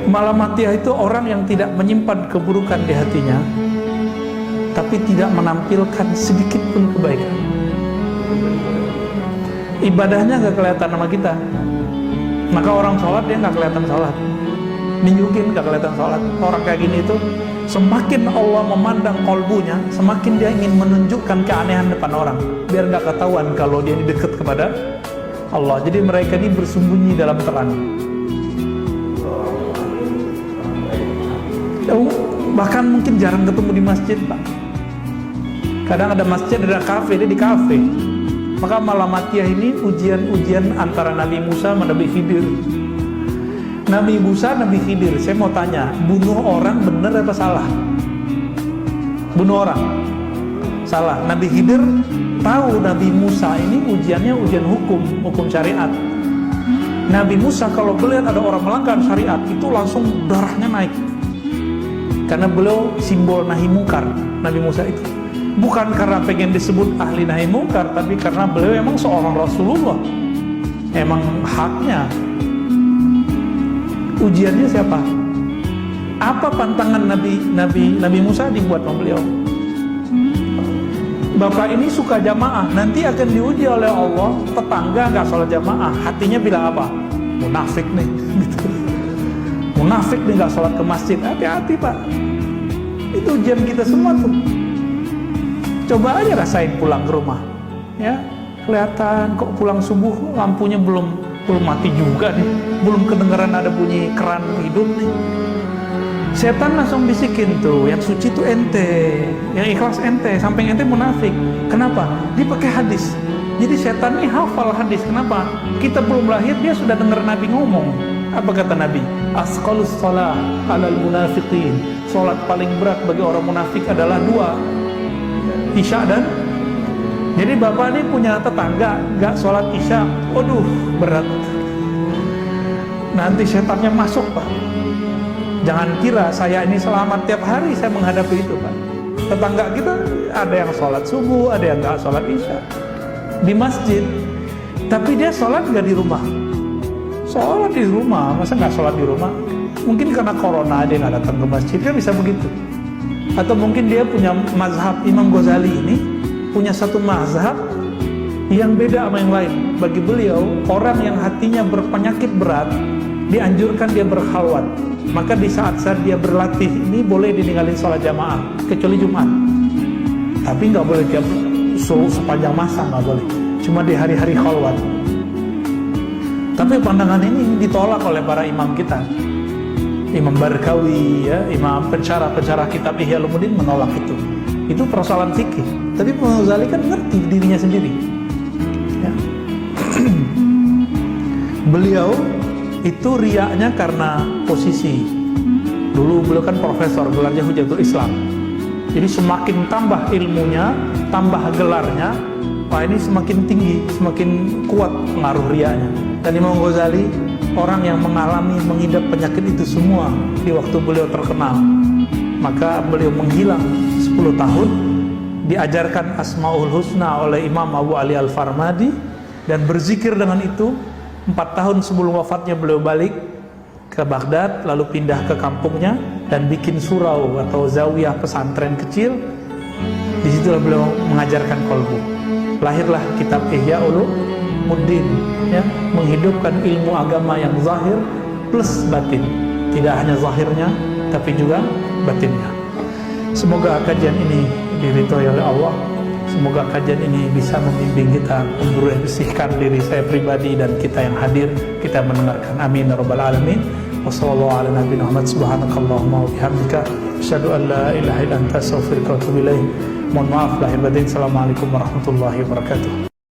Malamatiyah itu orang yang tidak menyimpan keburukan di hatinya, tapi tidak menampilkan sedikit pun kebaikan. Ibadahnya gak kelihatan sama kita. Maka orang sholat dia gak kelihatan sholat, ninjukin gak kelihatan sholat. Orang kayak gini itu semakin Allah memandang kolbunya, semakin dia ingin menunjukkan keanehan depan orang, biar gak ketahuan kalau dia ini dekat kepada Allah. Jadi mereka ini bersembunyi dalam terang. Bahkan mungkin jarang ketemu di masjid, Pak. Kadang ada masjid, ada kafe, dia di kafe. Maka Malamatiyah ini ujian-ujian antara Nabi Musa sama Nabi Khidir. Nabi Musa, Nabi Khidir, saya mau tanya, bunuh orang benar apa salah? Bunuh orang salah. Nabi Khidir tahu Nabi Musa ini ujiannya ujian hukum syariat. Nabi Musa kalau melihat ada orang melanggar syariat itu langsung darahnya naik, karena beliau simbol nahi mungkar. Nabi Musa itu bukan karena pengen disebut ahli nahi mungkar, tapi karena beliau emang seorang Rasulullah, emang haknya. Ujiannya siapa? Apa pantangan Nabi Musa dibuat sama beliau? Bapak ini suka jamaah, nanti akan diuji oleh Allah. Tetangga nggak sholat jamaah, hatinya bilang apa? Munafik nih, gitu. Munafik nih nggak sholat ke masjid. Hati-hati, Pak. Itu ujian kita semua tuh. Coba aja rasain pulang ke rumah, ya kelihatan kok pulang subuh lampunya belum mati juga nih, belum kedengaran ada bunyi keran hidup nih. Setan langsung bisikin tuh, yang suci tuh ente, yang ikhlas ente, samping ente munafik. Kenapa? Dia pakai hadis. Jadi setan ini hafal hadis. Kenapa? Kita belum lahir dia sudah dengar Nabi ngomong. Apa kata Nabi? Asqalus shalah alal munafiqin. Salat paling berat bagi orang munafik adalah dua, Isya dan. Jadi bapak ini punya tetangga gak sholat Isya, waduh berat. Nanti setannya masuk, Pak. Jangan kira saya ini selamat tiap hari saya menghadapi itu, Pak. Tetangga kita ada yang sholat subuh, ada yang gak sholat Isya di masjid, tapi dia sholat gak di rumah. Sholat di rumah, masa gak sholat di rumah? Mungkin karena corona dia gak datang ke masjid, kan bisa begitu. Atau mungkin dia punya mazhab. Imam Ghazali ini punya satu mazhab yang beda sama yang lain. Bagi beliau, orang yang hatinya berpenyakit berat dianjurkan dia berkhalwat. Maka di saat-saat dia berlatih ini boleh ditinggalin sholat jamaah, kecuali Jumat. Tapi nggak boleh tiap sepanjang masa, nggak boleh. Cuma di hari-hari khalwat. Tapi pandangan ini ditolak oleh para imam kita. Imam Barkawi, ya, imam pensyarah kitab Ihya Ulumuddin menolak itu. Itu persoalan fikih. Tapi Imam Ghazali kan ngerti dirinya sendiri. Ya. Beliau itu riaknya karena posisi. Dulu beliau kan profesor, gelarnya Hujatul Islam. Jadi semakin tambah ilmunya, tambah gelarnya, wah ini semakin tinggi, semakin kuat pengaruh riaknya. Dan Imam Ghazali orang yang mengalami, mengidap penyakit itu semua di waktu beliau terkenal. Maka beliau menghilang 10 tahun, diajarkan Asmaul Husna oleh Imam Abu Ali Al-Farmadi, dan berzikir dengan itu. 4 tahun sebelum wafatnya beliau balik ke Baghdad, lalu pindah ke kampungnya dan bikin surau atau zawiyah pesantren kecil. Disitulah beliau mengajarkan qalbu. Lahirlah kitab Ihya Ulumuddin, ya, menghidupkan ilmu agama yang zahir plus batin. Tidak hanya zahirnya, tapi juga batinnya. Semoga kajian ini diridhoi oleh Allah. Semoga kajian ini bisa membimbing kita membersihkan diri saya pribadi dan kita yang hadir, kita mendengarkan. Amin ya rabbal alamin. Wassallallahu ala nabiyina Muhammad, subhanakallahumma wa bihamdika, asyhadu an la ilaha illa anta, astaghfiruka wa atubu ilaik. Mohon maaf lahir batin. Assalamualaikum warahmatullahi wabarakatuh.